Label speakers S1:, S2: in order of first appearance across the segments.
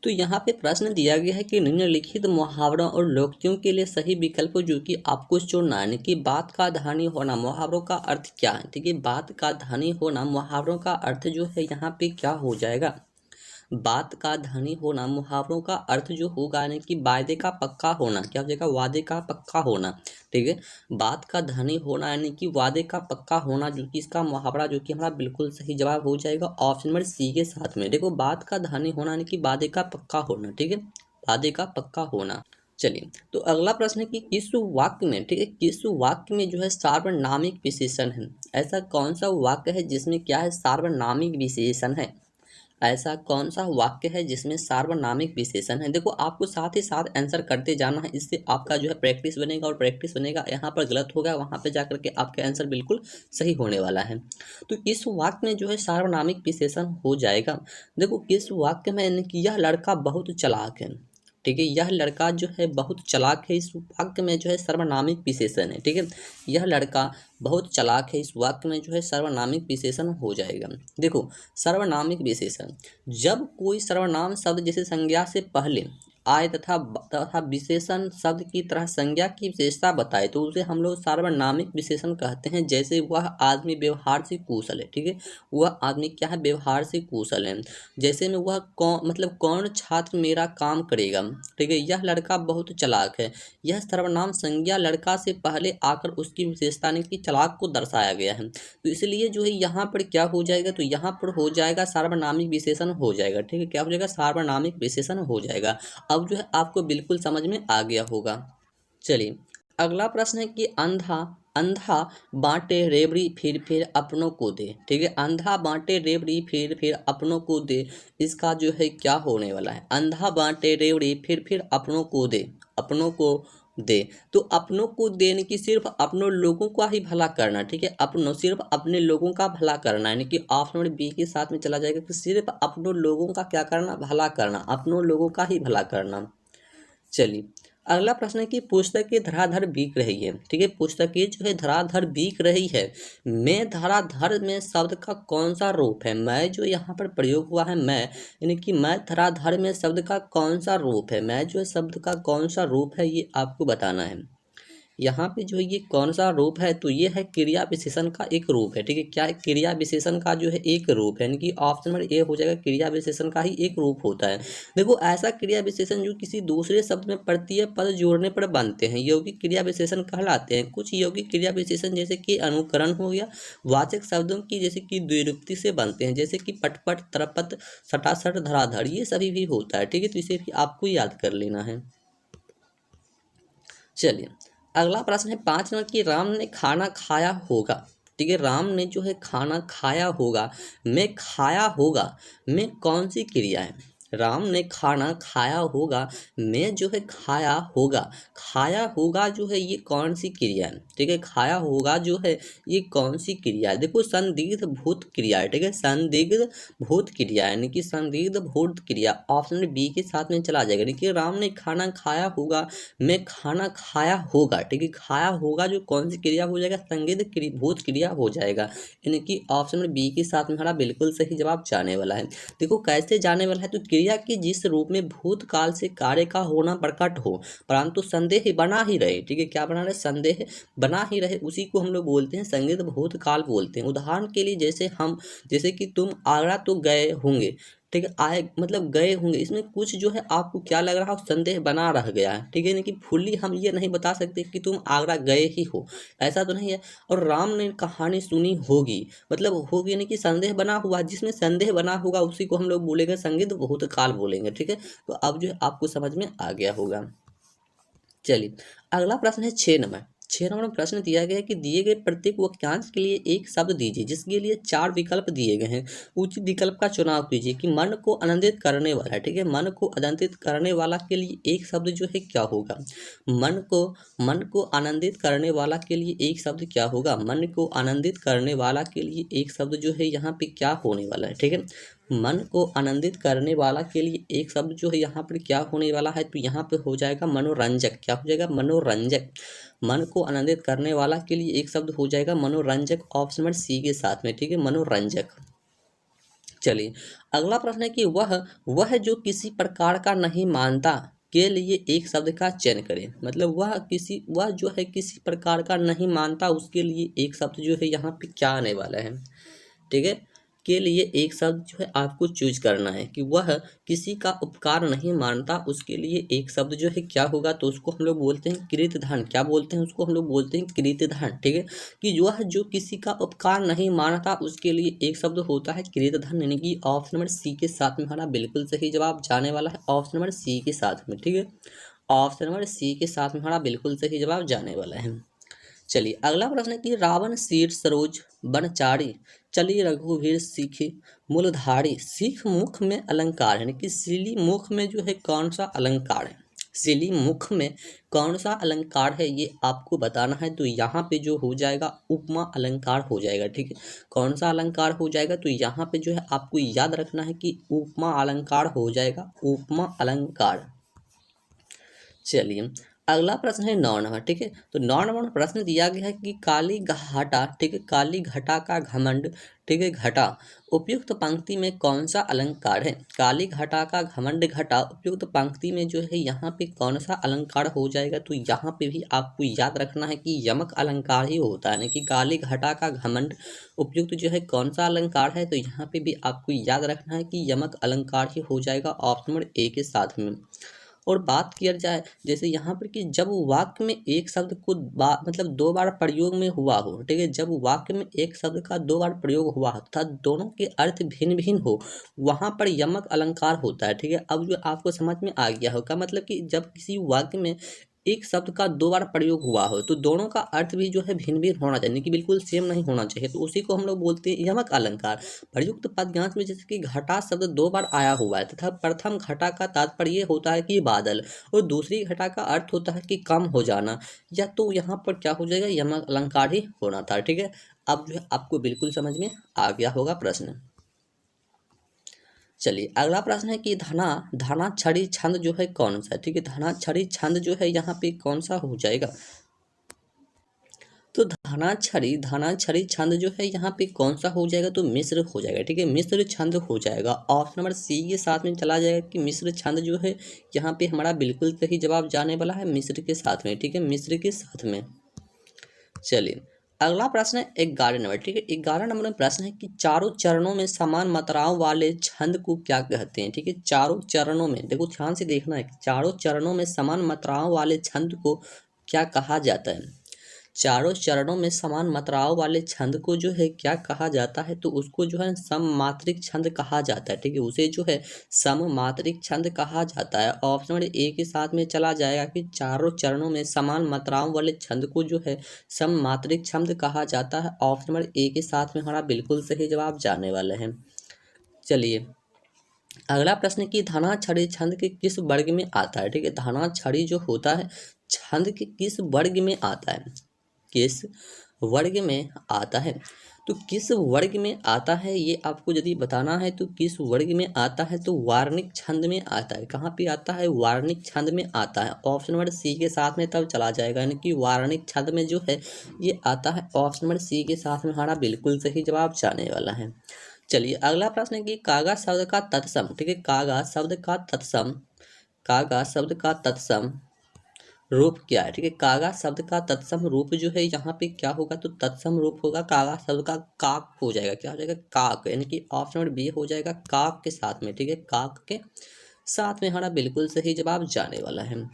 S1: तो यहाँ पे प्रश्न दिया गया है कि निम्नलिखित मुहावरों और लोकोक्तियों के लिए सही विकल्प जो कि आपको चुनना है, यानी कि बात का धनी होना मुहावरों का अर्थ क्या है। ठीक है, बात का धनी होना मुहावरों का अर्थ जो है यहाँ पे क्या हो जाएगा। बात का धनी होना मुहावरों का अर्थ जो होगा यानी कि वादे का पक्का होना, क्या हो जाएगा, वादे का पक्का होना। ठीक है, बात का धनी होना यानी कि वादे का पक्का होना, जो कि इसका मुहावरा जो कि हमारा बिल्कुल सही जवाब हो जाएगा ऑप्शन नंबर सी के साथ में। देखो, बात का धनी होना यानी कि वादे का पक्का होना। ठीक है, वादे का पक्का होना। चलिए, तो अगला प्रश्न है कि किस वाक्य में, ठीक है, किस वाक्य में जो है सार्वनामिक विशेषण है। ऐसा कौन सा वाक्य है जिसमें क्या है, सार्वनामिक विशेषण है। ऐसा कौन सा वाक्य है जिसमें सार्वनामिक विशेषण है। देखो, आपको साथ ही साथ आंसर करते जाना है, इससे आपका जो है प्रैक्टिस बनेगा, और प्रैक्टिस बनेगा, यहाँ पर गलत होगा वहाँ पे जाकर के आपका आंसर बिल्कुल सही होने वाला है। तो इस वाक्य में जो है सार्वनामिक विशेषण हो जाएगा। देखो, किस वाक्य में, यानी कि यह लड़का बहुत चालाक है। ठीक है, यह लड़का जो है बहुत चालाक है, इस वाक्य में जो है सर्वनामिक विशेषण है। ठीक है, यह लड़का बहुत चालाक है, इस वाक्य में जो है सर्वनामिक विशेषण हो जाएगा। देखो, सर्वनामिक विशेषण, जब कोई सर्वनाम शब्द जैसे संज्ञा से पहले आए तथा विशेषण शब्द की तरह संज्ञा की विशेषता बताए, तो उसे हम लोग सार्वनामिक विशेषण कहते हैं। जैसे वह आदमी व्यवहार से कुशल है। ठीक है, वह आदमी क्या है, व्यवहार से कुशल है। जैसे में वह कौन छात्र मेरा काम करेगा। ठीक है, यह लड़का बहुत चालाक है। यह सर्वनाम संज्ञा लड़का से पहले आकर उसकी विशेषता ने कि चालाक को दर्शाया गया है, तो इसलिए जो है यहाँ पर क्या हो जाएगा, तो यहाँ पर हो जाएगा सार्वनामिक विशेषण हो जाएगा। ठीक है, क्या हो जाएगा, सार्वनामिक विशेषण हो जाएगा। अब जो है आपको बिल्कुल समझ में आ गया होगा। चलिए, अगला प्रश्न है कि अंधा अंधा बांटे रेवड़ी फिर फिर अपनों को दे। ठीक है, अंधा बांटे रेवड़ी फिर फिर अपनों को दे, इसका जो है क्या होने वाला है। अंधा बांटे रेवड़ी फिर अपनों को दे, अपनों को दे। तो अपनों को देने की सिर्फ अपनों लोगों का ही भला करना। ठीक है, अपनों सिर्फ अपने लोगों का भला करना, यानी कि ऑप्शन नंबर बी के साथ में चला जाएगा कि सिर्फ अपनों लोगों का क्या करना, भला करना, अपनों लोगों का ही भला करना। चलिए, अगला प्रश्न है कि पुस्तकें धराधर बिक रही है। ठीक है, पुस्तकें जो है धराधर बिक रही है, मैं धराधर में शब्द का कौन सा रूप है। मैं जो यहाँ पर प्रयोग हुआ है, मैं यानी कि मैं धराधर में शब्द का कौन सा रूप है। मैं जो है शब्द का कौन सा रूप है ये आपको बताना है। यहाँ पे जो है ये कौन सा रूप है, तो ये है क्रिया विशेषण का एक रूप है। ठीक है, क्या है, क्रिया विशेषण का जो है एक रूप है, यानी कि ऑप्शन नंबर ए हो जाएगा, क्रिया विशेषण का ही एक रूप होता है। देखो, ऐसा क्रिया विशेषण जो किसी दूसरे शब्द में प्रत्यय पद जोड़ने पर बनते हैं, यौगिक क्रिया विशेषण कहलाते हैं। कुछ यौगिक क्रिया विशेषण जैसे कि अनुकरण हो गया, वाचक शब्दों की जैसे कि द्विरूपति से बनते हैं, जैसे कि पटपट, तरपत, सटासट, धराधर, ये सभी भी होता है। ठीक है, तो इसे भी आपको याद कर लेना है। चलिए, अगला प्रश्न है 5 नंबर की राम ने खाना खाया होगा। ठीक है, राम ने जो है खाना खाया होगा, मैं खाया होगा, मैं कौन सी क्रिया है। राम ने खाना खाया होगा, मैं जो है खाया होगा, खाया होगा जो है ये कौन सी क्रिया है। ठीक है, खाया होगा जो है ये कौन सी क्रिया है। देखो, संदिग्ध भूत क्रिया है। ठीक है, संदिग्ध भूत क्रिया यानी कि संदिग्ध भूत क्रिया, ऑप्शन बी के साथ में चला जाएगा। देखिए, राम ने खाना खाया होगा, मैं खाना खाया होगा। ठीक है, खाया होगा जो कौन सी क्रिया हो जाएगा, संदिग्ध भूत क्रिया हो जाएगा, यानी कि ऑप्शन नंबर बी के साथ में हमारा बिल्कुल सही जवाब जाने वाला है। देखो, कैसे जाने वाला है, तो क्रिया की जिस रूप में भूतकाल से कार्य का होना प्रकट हो परंतु संदेह बना ही रहे। ठीक है, क्या बना रहे, संदेह बना ही रहे, उसी को हम लोग बोलते हैं संदिग्ध भूतकाल बोलते हैं। उदाहरण के लिए जैसे कि तुम आगरा तो गए होंगे। ठीक है, आए मतलब गए होंगे, इसमें कुछ जो है आपको क्या लग रहा हो, संदेह बना रह गया है। ठीक है, यानी कि फुल्ली हम ये नहीं बता सकते कि तुम आगरा गए ही हो, ऐसा तो नहीं है। और राम ने कहानी सुनी होगी, मतलब होगी यानी कि संदेह बना हुआ, जिसमें संदेह बना होगा उसी को हम लोग बोलेंगे संदिग्ध भूतकाल बोलेंगे। ठीक है, तो अब जो है आपको समझ में आ गया होगा। चलिए, अगला प्रश्न है 6 नंबर। 6 नंबर में प्रश्न दिया गया है कि दिए गए प्रत्येक वाक्यांश के लिए एक शब्द दीजिए जिसके लिए 4 विकल्प दिए गए हैं। उचित विकल्प का चुनाव कीजिए। कि मन को आनंदित करने वाला, ठीक है, मन को आनंदित करने वाला के लिए एक शब्द जो है क्या होगा। मन को आनंदित करने वाला के लिए एक शब्द क्या होगा। मन को आनंदित करने वाला के लिए एक शब्द जो है यहाँ पे क्या होने वाला है। ठीक है, मन को आनंदित करने वाला के लिए एक शब्द जो है यहाँ पर क्या होने वाला है, तो यहाँ पे हो जाएगा मनोरंजक। क्या हो जाएगा, मनोरंजक। मन को आनंदित करने वाला के लिए एक शब्द हो जाएगा मनोरंजक, ऑप्शन नंबर सी के साथ में। ठीक है, मनोरंजक। चलिए अगला प्रश्न है कि वह जो किसी प्रकार का नहीं मानता के लिए एक शब्द का चयन करें। मतलब वह जो है किसी प्रकार का नहीं मानता उसके लिए एक शब्द जो है यहाँ पे क्या आने वाला है, ठीक है। के लिए एक शब्द जो है आपको चूज करना है कि वह किसी का उपकार नहीं मानता उसके लिए एक शब्द जो है क्या होगा, तो उसको हम लोग बोलते हैं कृतधन। क्या बोलते हैं उसको, हम लोग बोलते हैं कृतधन, ठीक है। कि वह जो किसी का उपकार नहीं मानता उसके लिए एक शब्द होता है कृतधन, यानी कि ऑप्शन नंबर सी के साथ में हमारा बिल्कुल सही जवाब जाने वाला है, ऑप्शन नंबर सी के साथ में, ठीक है। ऑप्शन नंबर सी के साथ में हमारा बिल्कुल सही जवाब जाने वाला है। चलिए अगला प्रश्न है कि रावण सीर सरोज बनचारी चली रघुवीर सीखी मूलधारी। सीख मुख में अलंकार है, यानी कि सिली मुख में जो है कौन सा अलंकार है, सिली मुख में कौन सा अलंकार है ये आपको बताना है। तो यहाँ पे जो हो जाएगा उपमा अलंकार हो जाएगा, ठीक है। कौन सा अलंकार हो जाएगा, तो यहाँ पे जो है आपको याद रखना है कि उपमा अलंकार हो जाएगा, उपमा अलंकार। चलिए अगला प्रश्न है 9 नंबर, ठीक है। तो 9 नंबर प्रश्न दिया गया है कि काली घाटा, ठीक है, काली घटा का घमंड, ठीक है, घटा उपयुक्त पंक्ति में कौन सा अलंकार है। काली घटा का घमंड घटा उपयुक्त पंक्ति में जो है यहाँ पे कौन सा अलंकार हो जाएगा, तो यहाँ पे भी आपको याद रखना है कि यमक अलंकार ही होता है, यानी कि काली घटा का घमंड उपयुक्त जो है कौन सा अलंकार है, तो यहाँ पे भी आपको याद रखना है कि यमक अलंकार ही हो जाएगा, ऑप्शन नंबर ए के साथ में। और बात किया जाए जैसे यहाँ पर कि जब वाक्य में एक शब्द को मतलब 2 बार प्रयोग में हुआ हो, ठीक है, जब वाक्य में एक शब्द का 2 बार प्रयोग हुआ हो तथा दोनों के अर्थ भिन्न भिन्न हो, वहां पर यमक अलंकार होता है, ठीक है। अब जो आपको समझ में आ गया होगा, मतलब कि जब किसी वाक्य में एक शब्द का 2 बार प्रयोग हुआ हो तो दोनों का अर्थ भी जो है भिन्न भिन्न होना चाहिए, कि बिल्कुल सेम नहीं होना चाहिए, तो उसी को हम लोग बोलते हैं यमक अलंकार। प्रयुक्त पदयांश में जैसे कि घटा शब्द 2 बार आया हुआ है तथा प्रथम घटा का तात्पर्य होता है कि बादल और दूसरी घटा का अर्थ होता है कि कम हो जाना, या तो यहाँ पर क्या हो जाएगा यमक अलंकार ही होना था, ठीक है। अब जो है आपको बिल्कुल समझ में आ गया होगा प्रश्न। चलिए अगला प्रश्न है कि धना धना छड़ी छंद जो है कौन सा, ठीक है। धना छड़ी छंद जो है यहाँ पे कौन सा हो जाएगा, तो धाना छड़ी छंद जो है यहाँ पे कौन सा हो जाएगा, तो मिश्र हो जाएगा, ठीक है। मिश्र छंद हो जाएगा, ऑप्शन नंबर सी के साथ में चला जाएगा कि मिश्र छंद जो है यहाँ पे हमारा बिल्कुल सही जवाब जाने वाला है मिश्र के साथ में, ठीक है, मिश्र के साथ में। चलिए अगला प्रश्न है 11 नंबर, ठीक है। 11 नंबर में प्रश्न है कि चारों चरणों में समान मात्राओं वाले छंद को क्या कहते हैं, ठीक है। चारों चरणों में देखो ध्यान से देखना है कि चारों चरणों में समान मात्राओं वाले छंद को क्या कहा जाता है। चारों चरणों में समान मात्राओं वाले छंद को जो है क्या कहा जाता है, तो उसको जो है सममात्रिक छंद कहा जाता है, ठीक है। उसे जो है सममात्रिक छंद कहा जाता है, ऑप्शन नंबर ए के साथ में चला जाएगा कि चारों चरणों में समान मात्राओं वाले छंद को जो है सममात्रिक छंद कहा जाता है, ऑप्शन नंबर ए के साथ में हमारा बिल्कुल सही जवाब जाने वाला है। चलिए अगला प्रश्न की धना छड़ी छंद के किस वर्ग में आता है, ठीक है। धना छड़ी जो होता है छंद के किस वर्ग में आता है, किस वर्ग में आता है, तो किस वर्ग में आता है ये आपको यदि बताना है तो किस वर्ग में आता है, तो वार्णिक छंद में आता है। कहाँ पे आता है, वार्णिक छंद में आता है, ऑप्शन नंबर सी के साथ में तब चला जाएगा, यानी कि वार्णिक छंद में जो है ये आता है, ऑप्शन नंबर सी के साथ में हमारा बिल्कुल सही जवाब जाने वाला है। चलिए अगला प्रश्न है कि कागा शब्द का तत्सम, ठीक है, कागा शब्द का तत्सम, कागा शब्द का तत्सम रूप क्या है, ठीक है। कागा शब्द का तत्सम रूप जो है यहाँ पे क्या होगा, तो तत्सम रूप होगा कागा शब्द का काक हो जाएगा, क्या हो जाएगा काक, यानी कि ऑप्शन नंबर बी हो जाएगा काक के साथ में, ठीक है, काक के साथ में हमारा बिल्कुल सही जवाब जाने वाला है।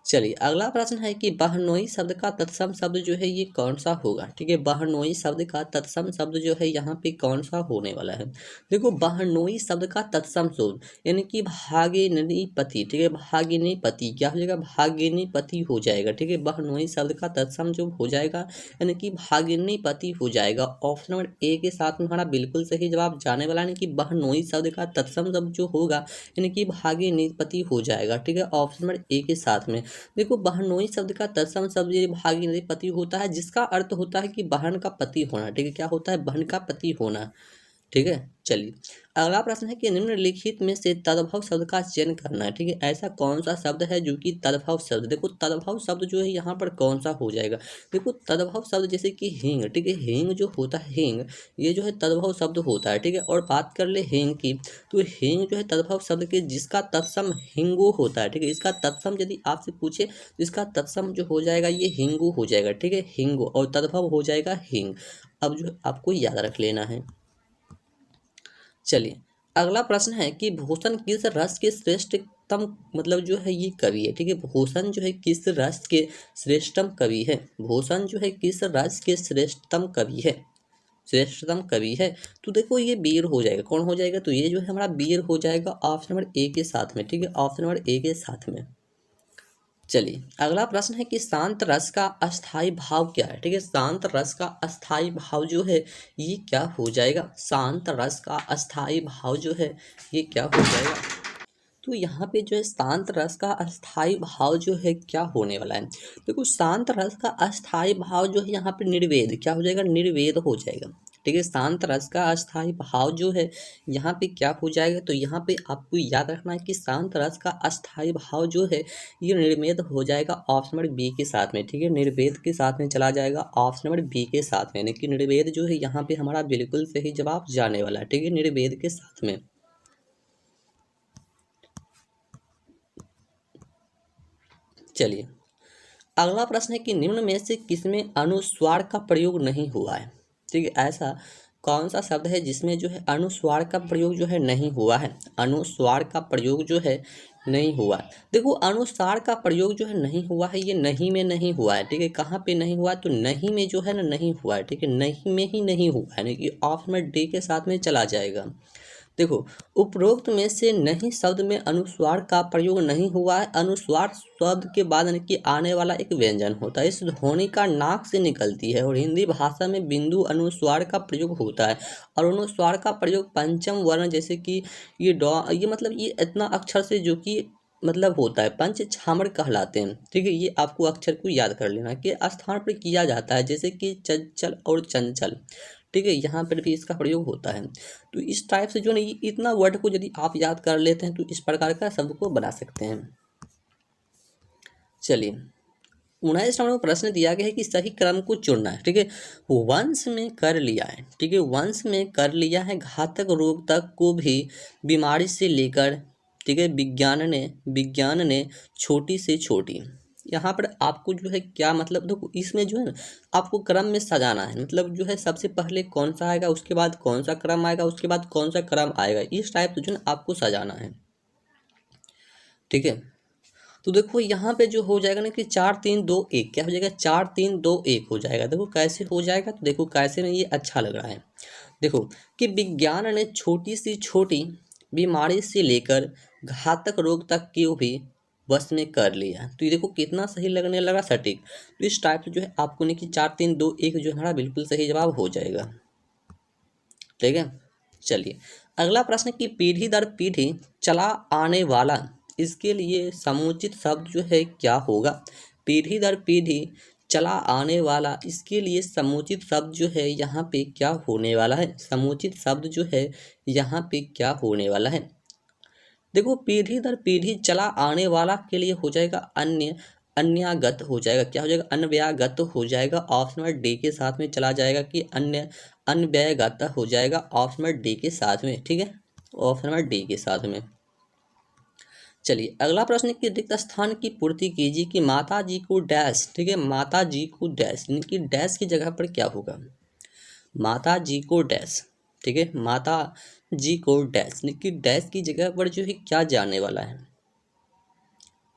S1: चलिए अगला प्रश्न है कि बहनोई शब्द का तत्सम शब्द जो है ये कौन सा होगा, ठीक है। बहनोई शब्द का तत्सम शब्द जो है यहाँ पे कौन सा होने वाला है, देखो बहनोई शब्द का तत्सम शब्द यानी कि भागिनी पति, ठीक है, भागिनी पति क्या हो जाएगा, भागिनी पति हो जाएगा, ठीक है। बहनोई शब्द का तत्सम जो हो जाएगा यानी कि भागिनी पति हो जाएगा, ऑप्शन नंबर ए के साथ में हमारा बिल्कुल सही जवाब जाने वाला है, कि बहनोई शब्द का तत्सम शब्द जो होगा यानी कि भागिनी पति हो जाएगा, ठीक है, ऑप्शन नंबर ए के साथ में। देखो बहनोई शब्द का तत्सम शब्द ये भागिनी पति होता है, जिसका अर्थ होता है कि बहन का पति होना, ठीक है, क्या होता है, बहन का पति होना, ठीक है। चलिए, अगला प्रश्न है कि निम्नलिखित में से तद्भव शब्द का चयन करना है। ठीक है, ऐसा कौन सा शब्द है जो कि तद्भव शब्द, देखो तद्भव शब्द जो है यहाँ पर कौन सा हो जाएगा। देखो तद्भव शब्द जैसे कि हींग, ठीक है, हींग जो होता है, हींग ये जो है तद्भव शब्द होता है। ठीक है, और बात कर ले हींग की, तो हींग जो है तद्भव शब्द के जिसका तत्सम हिंगू होता है। ठीक है, इसका तत्सम यदि आपसे पूछे तो इसका तत्सम जो हो जाएगा ये हिंगू हो जाएगा। ठीक है, हिंगू, और तद्भव हो जाएगा हींग। अब जो आपको याद रख लेना है। चलिए, अगला प्रश्न है कि भूषण किस रस के श्रेष्ठतम मतलब जो है ये कवि है। ठीक है, भूषण जो है किस रस के श्रेष्ठतम कवि है। भूषण जो है किस रस के श्रेष्ठतम कवि है, श्रेष्ठतम कवि है। तो देखो ये वीर हो जाएगा, कौन हो जाएगा, तो ये जो है हमारा वीर हो जाएगा ऑप्शन नंबर ए के साथ में। ठीक है, ऑप्शन नंबर ए के साथ में। चलिए, अगला प्रश्न है कि शांत रस का अस्थाई भाव क्या है। ठीक है, शांत रस का अस्थाई भाव जो है ये क्या हो जाएगा, शांत रस का अस्थाई भाव जो है ये क्या हो जाएगा। तो यहाँ पे जो है शांत रस का अस्थाई भाव जो है क्या होने वाला है। देखो शांत रस का अस्थाई भाव जो है यहाँ पे निर्वेद क्या हो जाएगा, निर्वेद हो जाएगा। ठीक है, शांत रस का अस्थाई भाव जो है यहाँ पे क्या हो जाएगा, तो यहाँ पे आपको याद रखना है कि शांत रस का अस्थाई भाव जो है ये निर्वेद हो जाएगा ऑप्शन नंबर बी के साथ में। ठीक है, निर्वेद के साथ में चला जाएगा ऑप्शन नंबर बी के साथ में, यानी कि निर्वेद जो है यहाँ पे हमारा बिल्कुल सही जवाब जाने वाला है। ठीक है, निर्वेद के साथ में। चलिए, अगला प्रश्न है कि निम्न में से किसमें अनुस्वार का प्रयोग नहीं हुआ है। ठीक है, ऐसा कौन सा शब्द है जिसमें जो है अनुस्वार का प्रयोग जो है नहीं हुआ है, अनुस्वार का प्रयोग जो है नहीं हुआ है। देखो अनुस्वार का प्रयोग जो है नहीं हुआ है, ये नहीं में नहीं हुआ है। ठीक है, कहाँ पे नहीं हुआ है, तो नहीं में जो है ना नहीं हुआ है। ठीक है, नहीं में ही नहीं हुआ है, यानी कि ऑप्शन में डी के साथ में चला जाएगा। देखो उपरोक्त में से नहीं शब्द में अनुस्वार का प्रयोग नहीं हुआ है। अनुस्वार शब्द के बाद यानी कि आने वाला एक व्यंजन होता है, इस ध्वनि का नाक से निकलती है और हिंदी भाषा में बिंदु अनुस्वार का प्रयोग होता है। और अनुस्वार का प्रयोग पंचम वर्ण जैसे कि ये डॉ, ये मतलब ये इतना अक्षर से जो कि मतलब होता है पंच छामर कहलाते हैं। ठीक है, ये आपको अक्षर को याद कर लेना के स्थान पर किया जाता है, जैसे कि चंचल और चंचल। ठीक है, यहाँ पर भी इसका प्रयोग होता है। तो इस टाइप से जो है ये इतना वर्ड को यदि आप याद कर लेते हैं तो इस प्रकार का शब्द को बना सकते हैं। चलिए, 19 नंबर प्रश्न दिया गया है कि सही क्रम को चुनना है। ठीक है, वंश में कर लिया है। ठीक है, वंश में कर लिया है घातक रोग तक को भी बीमारी से लेकर। ठीक है, विज्ञान ने छोटी से छोटी। यहाँ पर आपको जो है क्या मतलब, देखो इसमें जो है ना आपको क्रम में सजाना है, मतलब जो है सबसे पहले कौन सा आएगा, उसके बाद कौन सा क्रम आएगा, उसके बाद कौन सा क्रम आएगा, इस टाइप से जो है आपको सजाना है। ठीक है, तो देखो यहाँ पे जो हो जाएगा ना कि 4 3 2 1 क्या हो जाएगा, 4 3 2 1 हो जाएगा। देखो कैसे हो जाएगा, तो देखो कैसे में ये अच्छा लग रहा है। देखो कि विज्ञान ने छोटी सी छोटी बीमारी से लेकर घातक रोग तक को भी बस में कर लिया। तो ये देखो कितना सही लगने लगा, सटीक। तो इस टाइप से जो है आपको नहीं कि 4 3 2 1 जो है हमारा बिल्कुल सही जवाब हो जाएगा। ठीक है, चलिए, अगला प्रश्न कि पीढ़ी दर पीढ़ी चला आने वाला इसके लिए समुचित शब्द जो है क्या होगा। पीढ़ी दर पीढ़ी चला आने वाला इसके लिए समुचित शब्द जो है यहाँ पे क्या होने वाला है, समुचित शब्द जो है यहाँ पे क्या होने वाला है। देखो पीढ़ी दर पीढ़ी चला आने वाला के लिए हो जाएगा अन्यागत हो जाएगा, क्या हो जाएगा, अन्वयागत हो जाएगा। ऑप्शन नंबर डी के साथ में चला जाएगा कि अन्वयागत हो जाएगा ऑप्शन नंबर डी के साथ में। ठीक है, ऑप्शन नंबर डी के साथ में। चलिए, अगला प्रश्न कि रिक्त स्थान की पूर्ति कीजिए कि माता जी को डैश। ठीक है, माता जी को डैश, यानी कि डैश की जगह पर क्या होगा, माता जी को डैश। ठीक है, माता जी को डैश, यानी कि डैश की जगह पर जो है क्या जाने वाला है।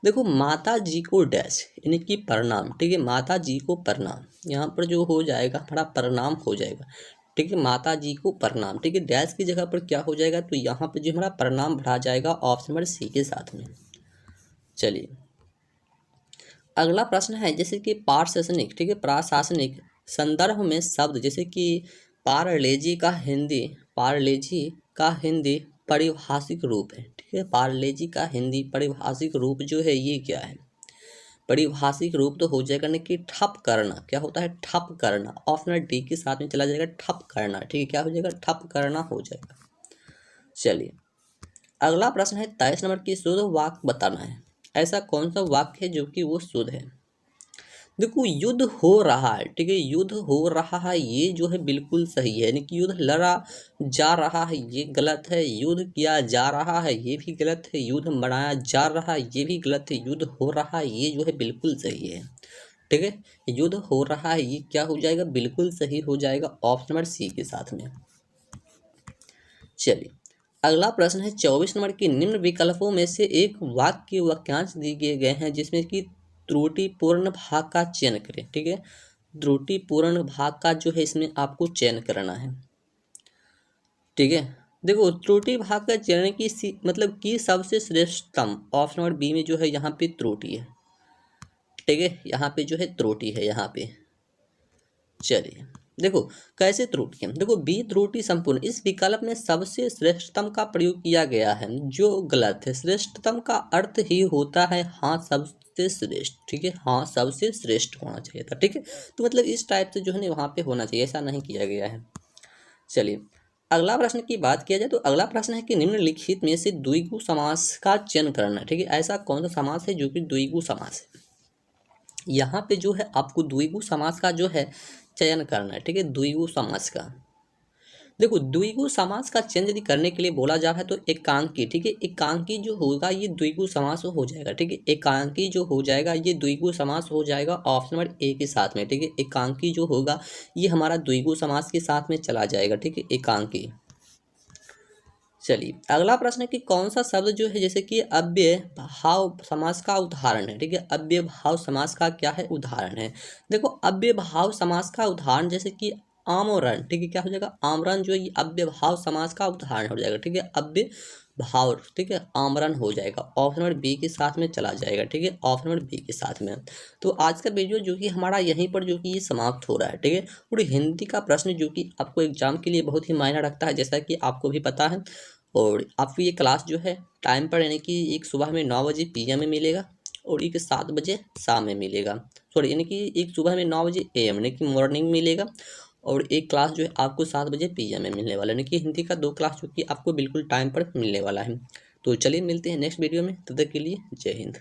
S1: देखो माता जी को डैश यानी कि प्रणाम। ठीक है, माता जी को प्रणाम, यहाँ पर जो हो जाएगा हमारा प्रणाम हो जाएगा। ठीक है, माता जी को प्रणाम। ठीक है, डैश की जगह पर क्या हो जाएगा, तो यहाँ पर जो हमारा प्रणाम भरा जाएगा ऑप्शन नंबर सी के साथ में। चलिए, अगला प्रश्न है जैसे कि प्रशासनिक। ठीक है, प्रशासनिक संदर्भ में शब्द जैसे कि पार्लेजी का हिंदी, पार्लेजी का हिंदी पारिभाषिक रूप है। ठीक है, पार्लेजी का हिंदी पारिभाषिक रूप जो है ये क्या है, परिभाषिक रूप तो हो जाएगा नहीं कि ठप करना, क्या होता है ठप करना, ऑप्शन डी के साथ में चला जाएगा ठप करना, ठीक है, क्या हो जाएगा ठप करना हो जाएगा। चलिए अगला प्रश्न है 23 नंबर की, शुद्ध वाक्य बताना है। ऐसा कौन सा वाक्य है जो कि वो शुद्ध है। देखो युद्ध हो रहा है, ठीक है, युद्ध हो रहा है ये जो है बिल्कुल सही है, यानी कि युद्ध लड़ा जा रहा है ये गलत है, युद्ध किया जा रहा है ये भी गलत है, युद्ध मनाया जा रहा है ये भी गलत है, युद्ध हो रहा है ये जो है बिल्कुल सही है, ठीक है। युद्ध हो रहा है ये क्या हो जाएगा, बिल्कुल सही हो जाएगा ऑप्शन नंबर सी के साथ में। चलिए अगला प्रश्न है 24 नंबर की, निम्न विकल्पों में से एक वाक्य वाक्यांश दिए गए हैं जिसमें कि त्रुटिपूर्ण भाग का चयन करें, ठीक है। त्रुटिपूर्ण भाग का जो है इसमें आपको चयन करना है, ठीक है। देखो त्रुटि भाग का चयन की मतलब कि सबसे श्रेष्ठतम ऑप्शन नंबर बी में जो है यहाँ पे त्रुटि है, ठीक है, यहाँ पे जो है त्रुटि है यहाँ पे। चलिए देखो कैसे त्रुटि है, देखो बी त्रुटि संपूर्ण, इस विकल्प में सबसे श्रेष्ठतम का प्रयोग किया गया है जो गलत है। श्रेष्ठतम का अर्थ ही होता है हाँ सबसे श्रेष्ठ, ठीक है, हाँ सबसे श्रेष्ठ होना चाहिए था, ठीक है। तो मतलब इस टाइप से जो है ना वहाँ पे होना चाहिए, ऐसा नहीं किया गया है। चलिए अगला प्रश्न की बात किया जाए तो अगला प्रश्न है कि निम्नलिखित में से द्विगु समास का चयन करना, ठीक है। ऐसा कौन सा समास है जो कि द्विगु समास है। यहाँ पे जो है आपको द्विगु समास का जो है चयन करना है, ठीक है, द्विगु समास का। देखो द्विगु समास का चयन यदि करने के लिए बोला जा रहा है तो एकांकी, ठीक है, एकांकी जो होगा ये द्विगु समास हो जाएगा, ठीक है, एकांकी जो हो जाएगा ये द्विगु समास हो जाएगा ऑप्शन नंबर ए के साथ में, ठीक है। एकांकी जो होगा ये हमारा द्विगु समास के साथ में चला जाएगा, ठीक है, एकांकी। चलिए अगला प्रश्न है कि कौन सा शब्द जो है जैसे कि अव्यय भाव समास का उदाहरण है, ठीक है, अव्यय भाव समास का क्या है उदाहरण है। देखो अव्यय भाव समास का उदाहरण जैसे कि आमरण, ठीक है, क्या हो जाएगा आमरण जो है ये अव्यय भाव समास का उदाहरण हो जाएगा, ठीक है, अव्यय भाव, ठीक है, आमरण हो जाएगा ऑप्शन नंबर बी के साथ में चला जाएगा, ठीक है, ऑप्शन नंबर बी के साथ में। तो आज का वीडियो जो कि हमारा यहीं पर जो कि ये समाप्त हो रहा है, ठीक है। और हिंदी का प्रश्न जो कि आपको एग्जाम के लिए बहुत ही मायने रखता है जैसा कि आपको भी पता है। और आपको ये क्लास जो है टाइम पर यानी कि एक सुबह में 9 बजे PM में मिलेगा और एक 7 बजे शाम में मिलेगा, सॉरी यानी कि एक सुबह में 9 बजे AM यानी कि मॉर्निंग में मिलेगा और एक क्लास जो है आपको 7 बजे PM में मिलने वाला है, यानी कि हिंदी का 2 क्लास जो कि आपको बिल्कुल टाइम पर मिलने वाला है। तो चलिए मिलते हैं नेक्स्ट वीडियो में, तब तक के लिए जय हिंद।